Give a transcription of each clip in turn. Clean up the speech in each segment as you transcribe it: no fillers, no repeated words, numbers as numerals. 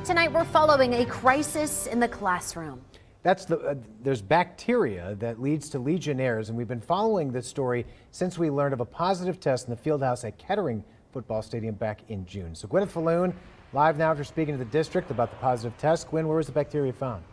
Tonight, we're following a crisis in the classroom. There's bacteria that leads to Legionnaires, and we've been following this story since we learned of a positive test in the field house at Kettering Football Stadium back in June. So Gwyneth Falloon, live now after speaking to the district about the positive test. Gwyn, where was the bacteria found?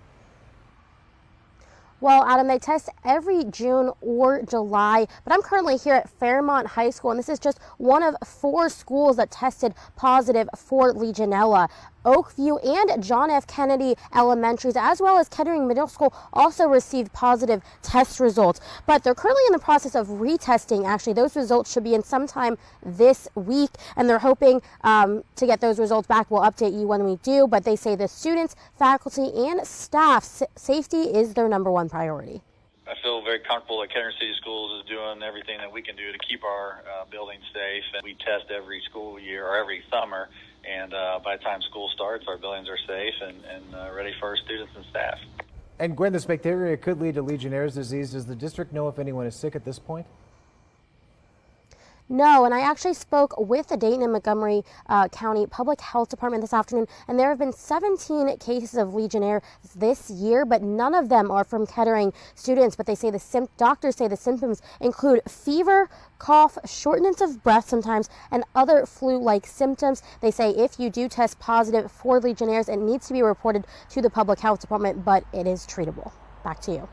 Well, Adam, they test every June or July, but I'm currently here at Fairmont High School, and this is just one of 4 schools that tested positive for Legionella. Oakview and John F. Kennedy Elementaries, as well as Kettering Middle School, also received positive test results. But they're currently in the process of retesting. Actually, those results should be in sometime this week, and they're hoping to get those results back. We'll update you when we do, but they say the students, faculty, and staff safety is their #1 priority. I feel very comfortable that Kettering City Schools is doing everything that we can do to keep our buildings safe. And we test every school year or every summer, and by the time school starts, our buildings are safe and ready for our students and staff. And Gwen, this bacteria could lead to Legionnaire's disease. Does the district know if anyone is sick at this point? No, and I actually spoke with the Dayton and Montgomery County Public Health Department this afternoon, and there have been 17 cases of Legionnaire this year, but none of them are from Kettering students. But they say doctors say the symptoms include fever, cough, shortness of breath sometimes, and other flu-like symptoms. They say if you do test positive for Legionnaires, it needs to be reported to the Public Health Department, but it is treatable. Back to you.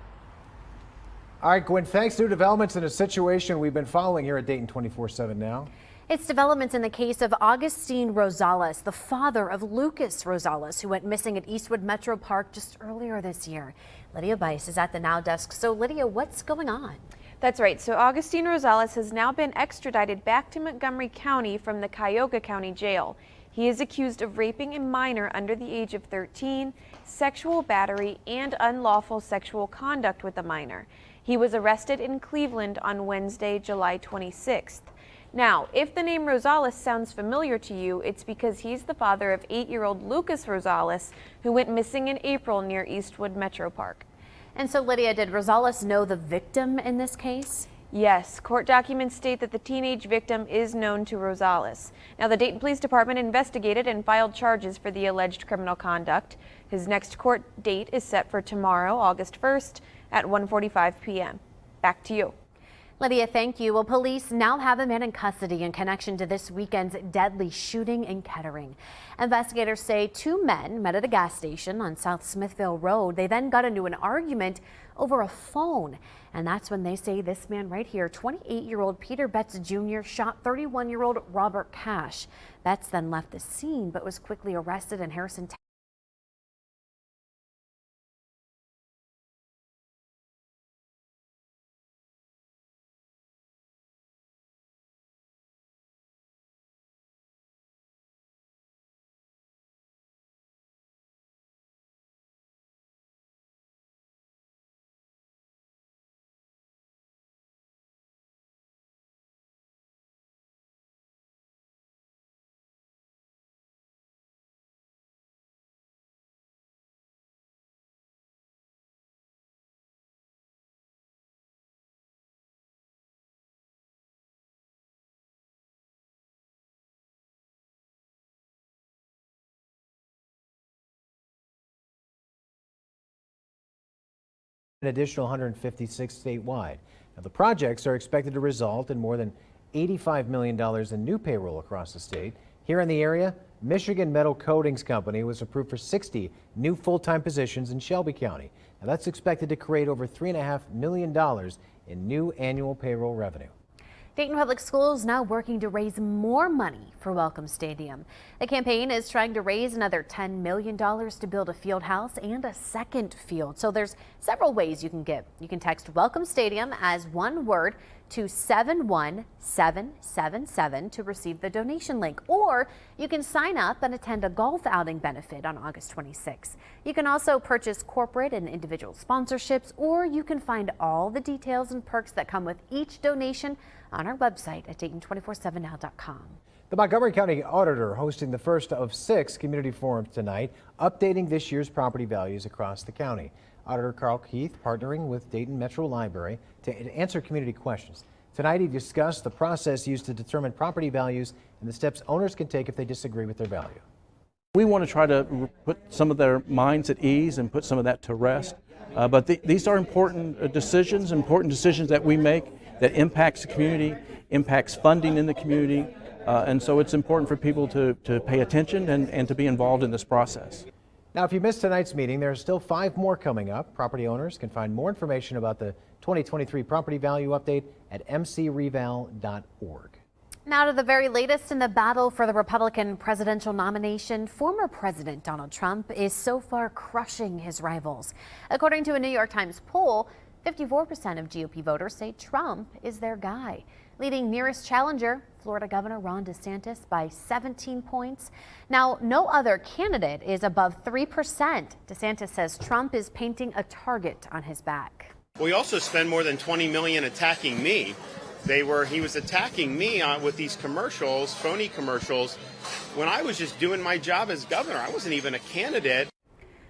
All right, Gwen, thanks. New developments in a situation we've been following here at Dayton 24/7 now. It's developments in the case of Augustine Rosales, the father of Lucas Rosales, who went missing at Eastwood Metro Park just earlier this year. Lydia Bice is at the Now Desk. So, Lydia, what's going on? That's right. So Augustine Rosales has now been extradited back to Montgomery County from the Cuyahoga County Jail. He is accused of raping a minor under the age of 13, sexual battery, and unlawful sexual conduct with a minor. He was arrested in Cleveland on Wednesday, July 26th. Now, if the name Rosales sounds familiar to you, it's because he's the father of 8-year-old Lucas Rosales, who went missing in April near Eastwood Metro Park. And so, Lydia, did Rosales know the victim in this case? Yes, court documents state that the teenage victim is known to Rosales. Now, the Dayton Police Department investigated and filed charges for the alleged criminal conduct. His next court date is set for tomorrow, August 1st at 1:45 p.m. Back to you. Lydia, thank you. Well, police now have a man in custody in connection to this weekend's deadly shooting in Kettering. Investigators say 2 men met at a gas station on South Smithville Road. They then got into an argument over a phone. And that's when they say this man right here, 28-year-old Peter Betts Jr., shot 31-year-old Robert Cash. Betts then left the scene but was quickly arrested in Harrison. An additional 156 statewide. Now, the projects are expected to result in more than $85 million in new payroll across the state. Here in the area, Michigan Metal Coatings Company was approved for 60 new full-time positions in Shelby County. Now, that's expected to create over $3.5 million in new annual payroll revenue. Dayton Public Schools now working to raise more money for Welcome Stadium. The campaign is trying to raise another $10 million to build a field house and a second field. So there's several ways you can give. You can text Welcome Stadium as one word to 71777 to receive the donation link, or you can sign up and attend a golf outing benefit on August 26. You can also purchase corporate and individual sponsorships, or you can find all the details and perks that come with each donation on our website at Dayton247now.com. The Montgomery County Auditor hosting the first of 6 community forums tonight, updating this year's property values across the county. Auditor Carl Keith partnering with Dayton Metro Library to answer community questions. Tonight he discussed the process used to determine property values and the steps owners can take if they disagree with their value. We want to try to put some of their minds at ease and put some of that to rest. But these are important decisions that we make that impacts the community, impacts funding in the community. And so it's important for people to pay attention and to be involved in this process. Now, if you missed tonight's meeting, there are still 5 more coming up. Property owners can find more information about the 2023 property value update at mcreval.org. Now to the very latest in the battle for the Republican presidential nomination. Former President Donald Trump is so far crushing his rivals. According to a New York Times poll, 54% of GOP voters say Trump is their guy, leading nearest challenger, Florida Governor Ron DeSantis, by 17 points. Now, no other candidate is above 3%. DeSantis says Trump is painting a target on his back. We also spend more than $20 million attacking me. He was attacking me with these commercials, phony commercials, when I was just doing my job as governor. I wasn't even a candidate.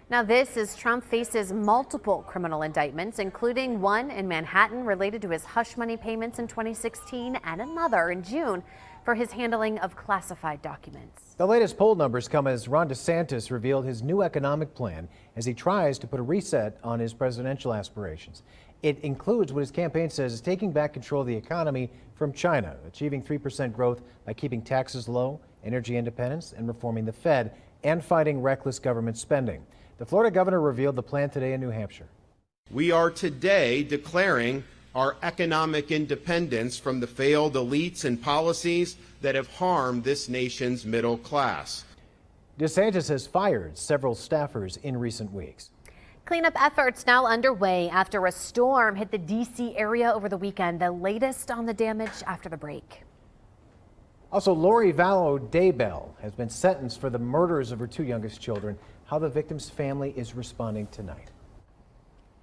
Now this as Trump faces multiple criminal indictments, including one in Manhattan related to his hush money payments in 2016 and another in June for his handling of classified documents. The latest poll numbers come as Ron DeSantis revealed his new economic plan as he tries to put a reset on his presidential aspirations. It includes what his campaign says is taking back control of the economy from China, achieving 3% growth by keeping taxes low, energy independence, and reforming the Fed, and fighting reckless government spending. The Florida governor revealed the plan today in New Hampshire. We are today declaring our economic independence from the failed elites and policies that have harmed this nation's middle class. DeSantis has fired several staffers in recent weeks. Cleanup efforts now underway after a storm hit the D.C. area over the weekend, the latest on the damage after the break. Also, Lori Vallow Daybell has been sentenced for the murders of her 2 youngest children. How the victim's family is responding tonight.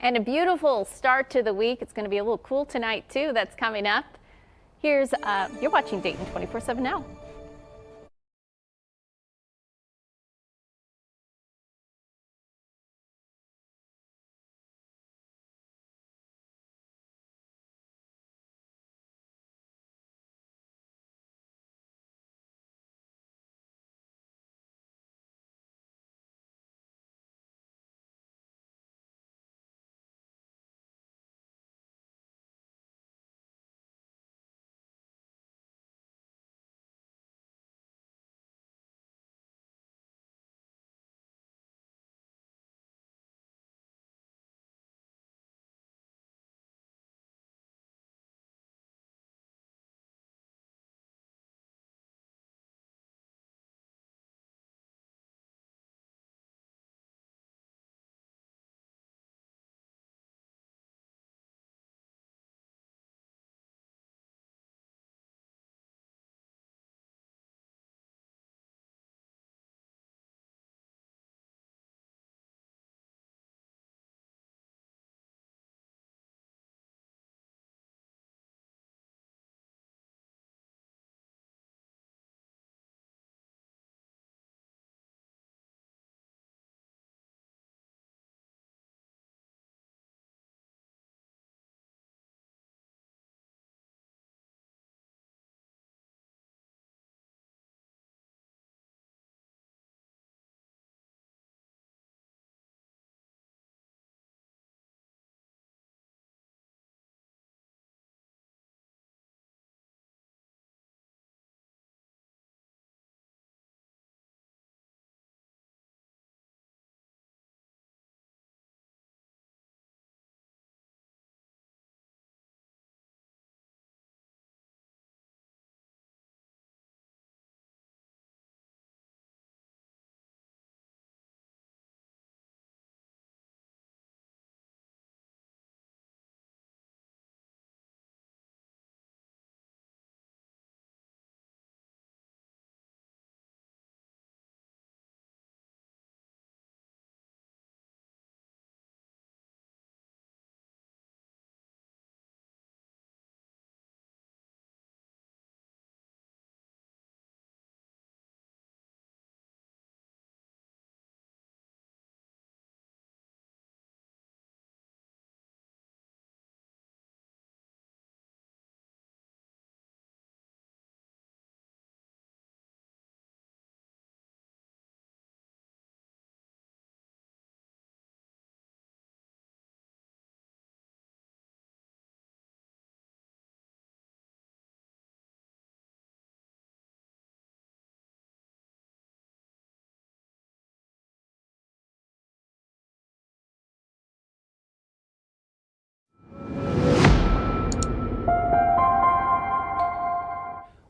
And a beautiful start to the week. It's going to be a little cool tonight, too. That's coming up. You're watching Dayton 24/7 now.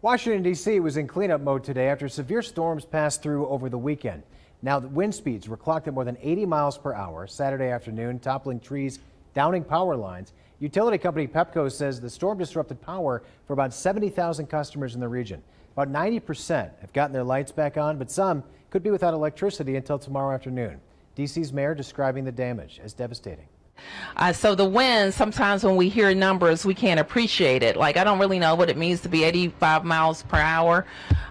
Washington, D.C. was in cleanup mode today after severe storms passed through over the weekend. Now, the wind speeds were clocked at more than 80 miles per hour Saturday afternoon, toppling trees, downing power lines. Utility company Pepco says the storm disrupted power for about 70,000 customers in the region. About 90% have gotten their lights back on, but some could be without electricity until tomorrow afternoon. D.C.'s mayor describing the damage as devastating. So the wind, sometimes when we hear numbers, we can't appreciate it. Like, I don't really know what it means to be 85 miles per hour,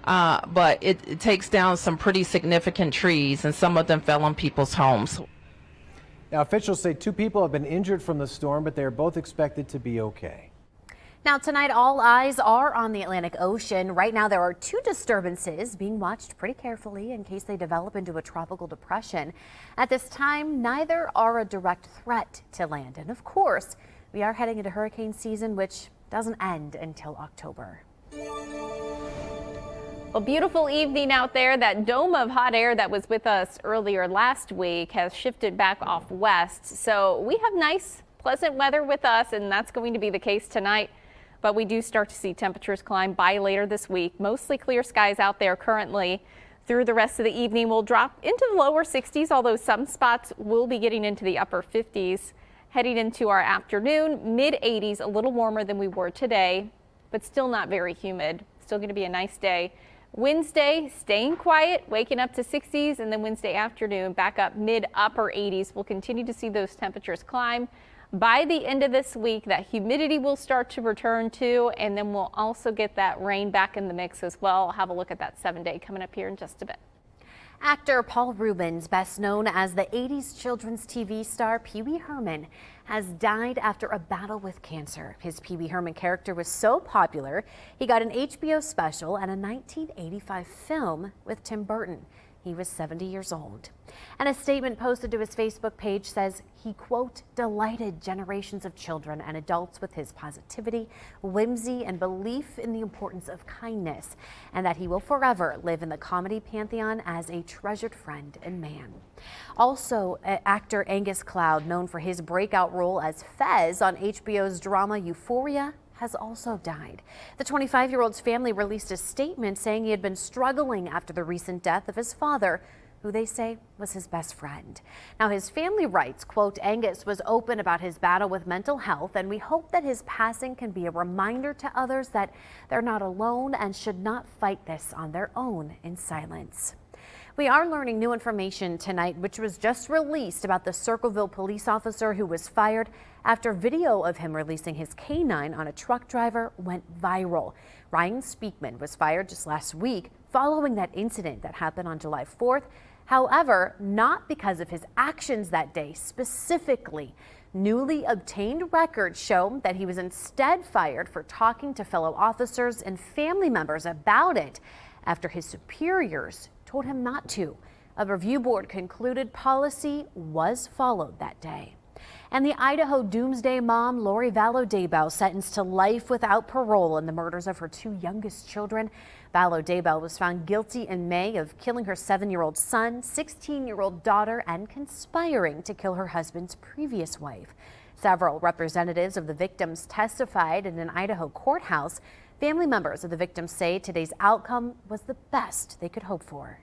but it takes down some pretty significant trees, and some of them fell on people's homes. Now, officials say 2 people have been injured from the storm, but they are both expected to be okay. Now tonight, all eyes are on the Atlantic Ocean. Right now, there are 2 disturbances being watched pretty carefully in case they develop into a tropical depression. At this time, neither are a direct threat to land. And of course, we are heading into hurricane season, which doesn't end until October. Well, beautiful evening out there. That dome of hot air that was with us earlier last week has shifted back off west. So we have nice, pleasant weather with us, and that's going to be the case tonight. But we do start to see temperatures climb by later this week. Mostly clear skies out there currently. Through the rest of the evening, we'll drop into the lower 60s, although some spots will be getting into the upper 50s. Heading into our afternoon, mid 80s, a little warmer than we were today, but still not very humid. Still going to be a nice day. Wednesday, staying quiet, waking up to 60s, and then Wednesday afternoon, back up mid upper 80s. We'll continue to see those temperatures climb. By the end of this week, that humidity will start to return too, and then we'll also get that rain back in the mix as well. I'll have a look at that 7-day coming up here in just a bit. Actor Paul Reubens, best known as the 80s children's TV star Pee Wee Herman, has died after a battle with cancer. His Pee Wee Herman character was so popular, he got an HBO special and a 1985 film with Tim Burton. He was 70 years old. And a statement posted to his Facebook page says he, quote, delighted generations of children and adults with his positivity, whimsy, and belief in the importance of kindness, and that he will forever live in the comedy pantheon as a treasured friend and man. Also, actor Angus Cloud, known for his breakout role as Fez on HBO's drama Euphoria, has also died. The 25-year-old's family released a statement saying he had been struggling after the recent death of his father, who they say was his best friend. Now, his family writes, quote, Angus was open about his battle with mental health, and we hope that his passing can be a reminder to others that they're not alone and should not fight this on their own in silence. We are learning new information tonight, which was just released about the Circleville police officer who was fired after video of him releasing his canine on a truck driver went viral. Ryan Speakman was fired just last week following that incident that happened on July 4th. However, not because of his actions that day specifically. Newly obtained records show that he was instead fired for talking to fellow officers and family members about it after his superiors told him not to. A review board concluded policy was followed that day. And the Idaho doomsday mom, Lori Vallow-Daybell, sentenced to life without parole in the murders of her 2 youngest children. Vallow-Daybell was found guilty in May of killing her 7-year-old son, 16-year-old daughter, and conspiring to kill her husband's previous wife. Several representatives of the victims testified in an Idaho courthouse. Family members of the victims say today's outcome was the best they could hope for.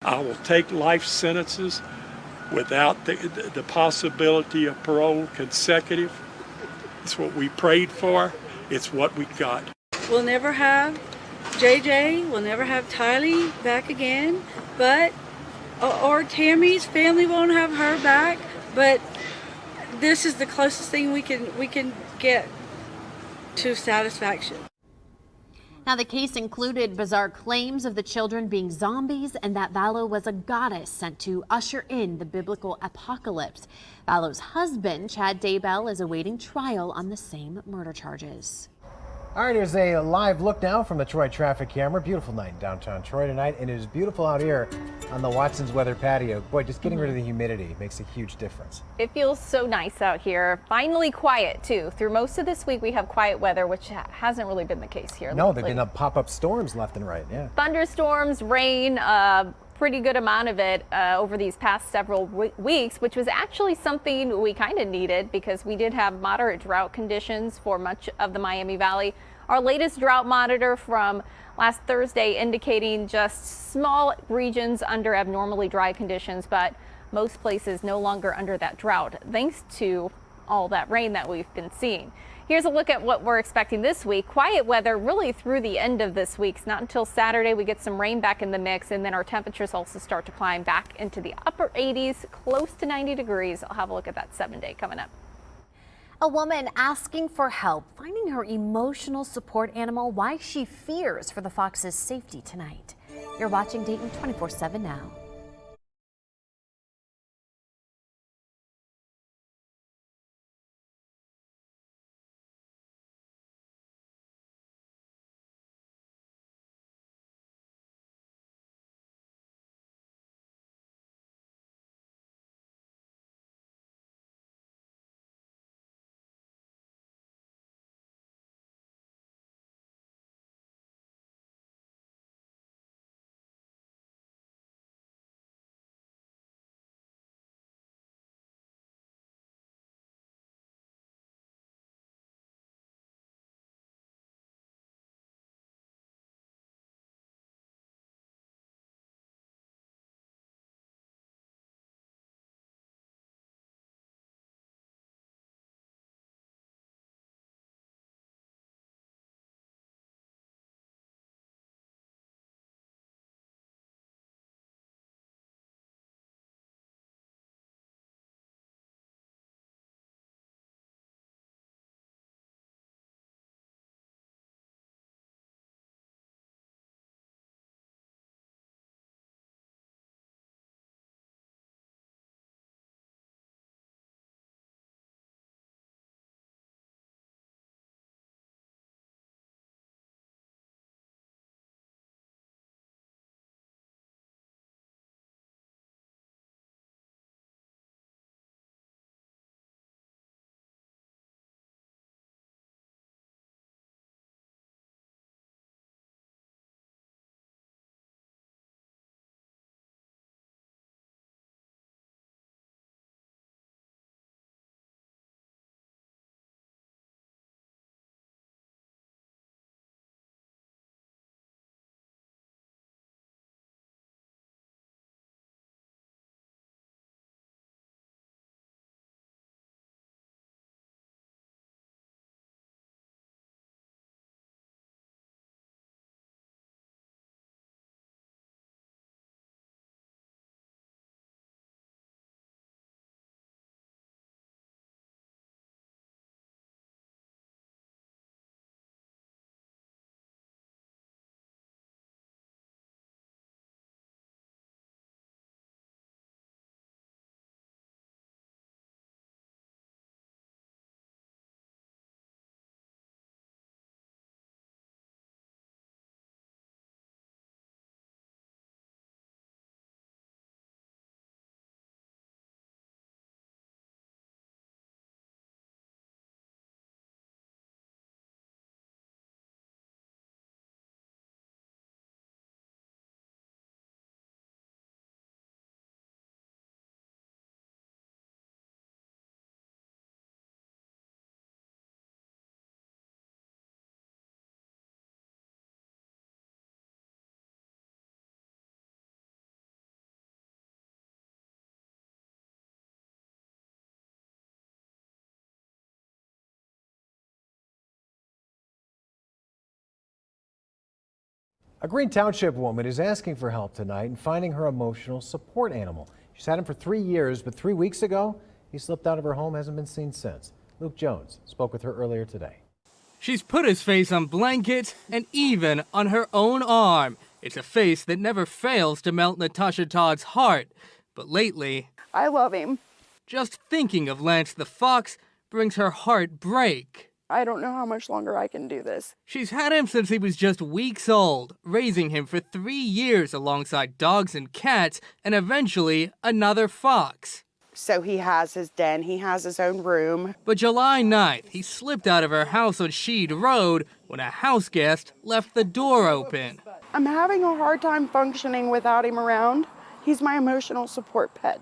I will take life sentences without the possibility of parole consecutive. It's what we prayed for. It's what we got. We'll never have JJ. We'll never have Tylee back again. But, or Tammy's family won't have her back. But this is the closest thing we can get to satisfaction. Now, the case included bizarre claims of the children being zombies and that Vallow was a goddess sent to usher in the biblical apocalypse. Vallow's husband, Chad Daybell, is awaiting trial on the same murder charges. All right, here's a live look now from the Troy traffic camera. Beautiful night in downtown Troy tonight, and it is beautiful out here on the Watson's Weather patio. Boy, just getting rid of the humidity makes a huge difference. It feels so nice out here. Finally quiet too. Through most of this week we have quiet weather, which hasn't really been the case here. No, they've been pop-up storms left and right, yeah. Thunderstorms, rain, pretty good amount of it over these past several weeks, which was actually something we kind of needed because we did have moderate drought conditions for much of the Miami Valley Our latest drought monitor from last Thursday indicating just small regions under abnormally dry conditions, but most places no longer under that drought, thanks to all that rain that we've been seeing. Here's a look at what we're expecting this week. Quiet weather really through the end of this week. It's not until Saturday we get some rain back in the mix, and then our temperatures also start to climb back into the upper 80s, close to 90 degrees. I'll have a look at that 7-day coming up. A woman asking for help finding her emotional support animal, why she fears for the fox's safety tonight. You're watching Dayton 24/7 now. A Greene Township woman is asking for help tonight in finding her emotional support animal. She's had him for 3 years, but 3 weeks ago, he slipped out of her home, hasn't been seen since. Luke Jones spoke with her earlier today. She's put his face on blankets and even on her own arm. It's a face that never fails to melt Natasha Todd's heart. But lately, I love him. Just thinking of Lance the fox brings her heart break. I don't know how much longer I can do this. She's had him since he was just weeks old, raising him for 3 years alongside dogs and cats, and eventually another fox. So he has his den, he has his own room. But July 9th, he slipped out of her house on Sheed Road when a house guest left the door open. I'm having a hard time functioning without him around. He's my emotional support pet.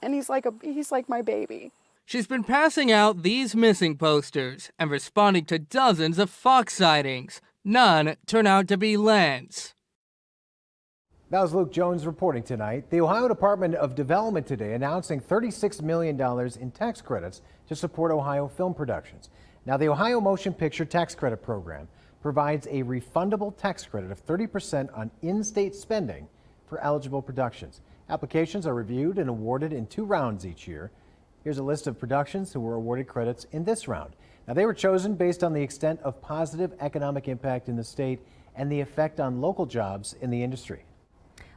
And he's like my baby. She's been passing out these missing posters and responding to dozens of fox sightings. None turn out to be Lance. That was Luke Jones reporting tonight. The Ohio Department of Development today announcing $36 million in tax credits to support Ohio film productions. Now, the Ohio Motion Picture Tax Credit Program provides a refundable tax credit of 30% on in-state spending for eligible productions. Applications are reviewed and awarded in 2 rounds each year. Here's a list of productions who were awarded credits in this round. Now, they were chosen based on the extent of positive economic impact in the state and the effect on local jobs in the industry.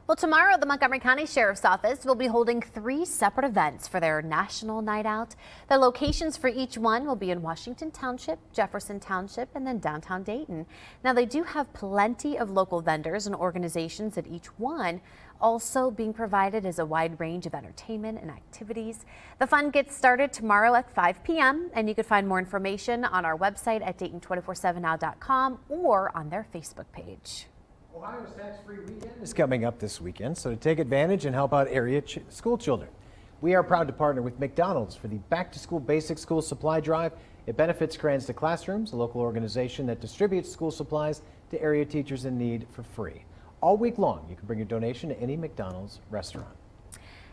Well, tomorrow, the Montgomery County Sheriff's Office will be holding 3 separate events for their National Night Out. The locations for each one will be in Washington Township, Jefferson Township, and then downtown Dayton. Now, they do have plenty of local vendors and organizations at each one. Also being provided is a wide range of entertainment and activities. The fun gets started tomorrow at 5 p.m. and you can find more information on our website at Dayton247now.com or on their Facebook page. Ohio's tax-free weekend is coming up this weekend, so to take advantage and help out area school children, we are proud to partner with McDonald's for the Back to School Basic School Supply Drive. It benefits Cranston Classrooms, a local organization that distributes school supplies to area teachers in need for free. All week long, you can bring your donation to any McDonald's restaurant.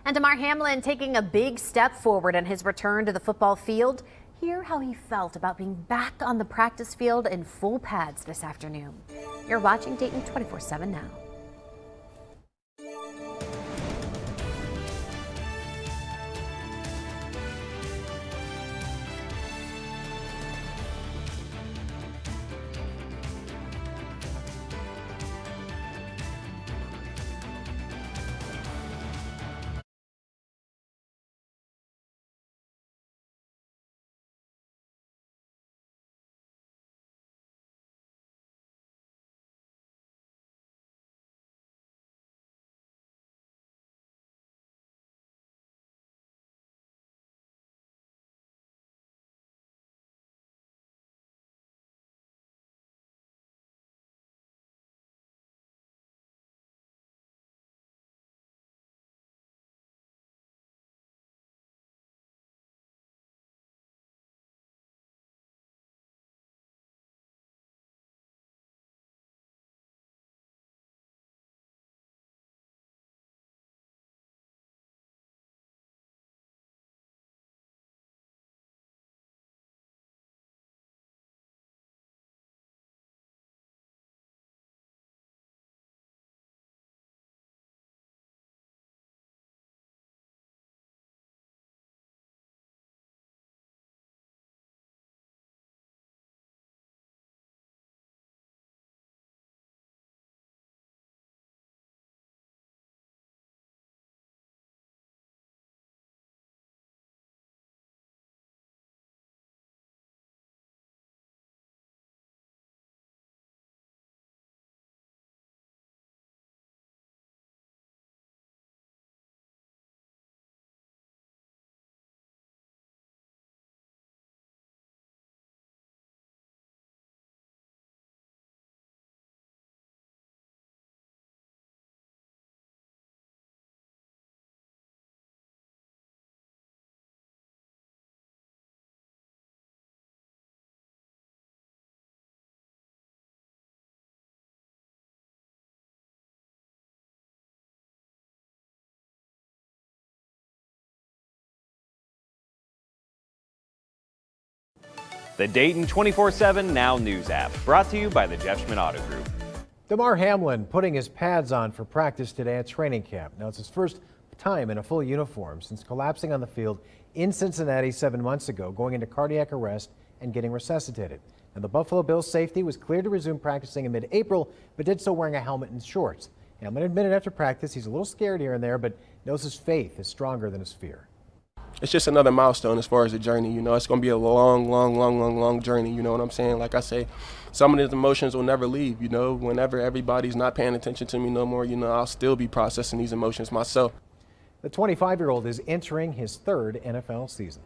And Damar Hamlin taking a big step forward in his return to the football field. Hear how he felt about being back on the practice field in full pads this afternoon. You're watching Dayton 24/7 now. The Dayton 24/7 Now News app, brought to you by the Jeff Schmidt Auto Group. Damar Hamlin putting his pads on for practice today at training camp. Now, it's his first time in a full uniform since collapsing on the field in Cincinnati 7 months ago, going into cardiac arrest and getting resuscitated. Now, the Buffalo Bills safety was cleared to resume practicing in mid-April, but did so wearing a helmet and shorts. Hamlin admitted after practice he's a little scared here and there, but knows his faith is stronger than his fear. It's just another milestone as far as the journey. You know, it's going to be a long journey. You know what I'm saying? Like I say, some of these emotions will never leave. You know, whenever everybody's not paying attention to me no more, you know, I'll still be processing these emotions myself. The 25-year-old is entering his 3rd NFL season.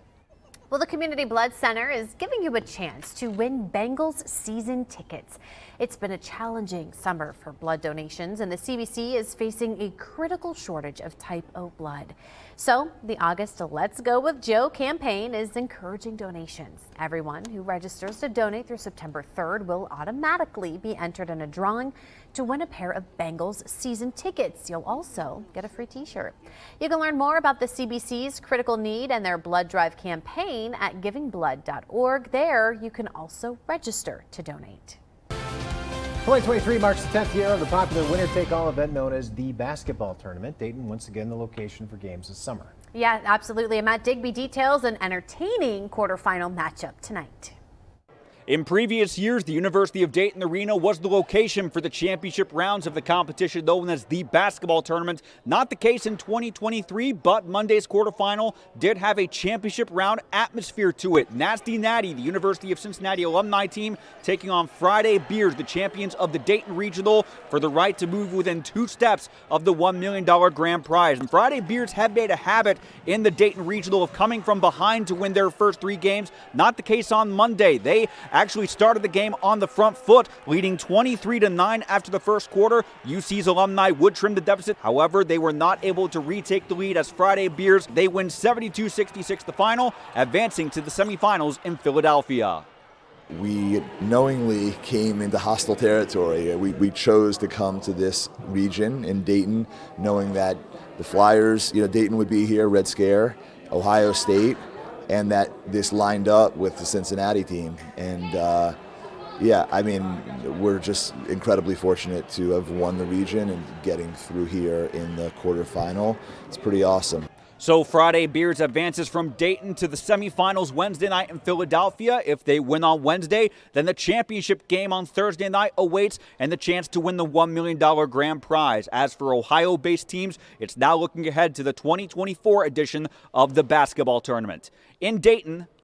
Well, the Community Blood Center is giving you a chance to win Bengals season tickets. It's been a challenging summer for blood donations, and the CBC is facing a critical shortage of type O blood. So the August Let's Go with Joe campaign is encouraging donations. Everyone who registers to donate through September 3rd will automatically be entered in a drawing to win a pair of Bengals season tickets. You'll also get a free t-shirt. You can learn more about the CBC's critical need and their blood drive campaign at givingblood.org. There you can also register to donate. 2023 marks the 10th year of the popular winner-take-all event known as the basketball tournament. Dayton, once again, the location for games this summer. Yeah, absolutely. And Matt Digby details an entertaining quarterfinal matchup tonight. In previous years, the University of Dayton Arena was the location for the championship rounds of the competition known as the basketball tournament. Not the case in 2023, but Monday's quarterfinal did have a championship round atmosphere to it. Nasty Natty, the University of Cincinnati alumni team, taking on Friday Beers, the champions of the Dayton Regional, for the right to move within 2 steps of the $1 million grand prize. And Friday Beers have made a habit in the Dayton Regional of coming from behind to win their first 3 games. Not the case on Monday. They actually started the game on the front foot, leading 23-9 after the first quarter. UC's alumni would trim the deficit. However, they were not able to retake the lead as Friday Beers, they win 72-66 the final, advancing to the semifinals in Philadelphia. We knowingly came into hostile territory. We chose to come to this region in Dayton, knowing that the Flyers, Dayton would be here, Red Scare, Ohio State, and that this lined up with the Cincinnati team. And yeah, I mean, we're just incredibly fortunate to have won the region and getting through here in the quarterfinal. It's pretty awesome. So Friday Beers advances from Dayton to the semifinals Wednesday night in Philadelphia. If they win on Wednesday, then the championship game on Thursday night awaits and the chance to win the $1 million grand prize. As for Ohio-based teams, it's now looking ahead to the 2024 edition of the basketball tournament. In Dayton,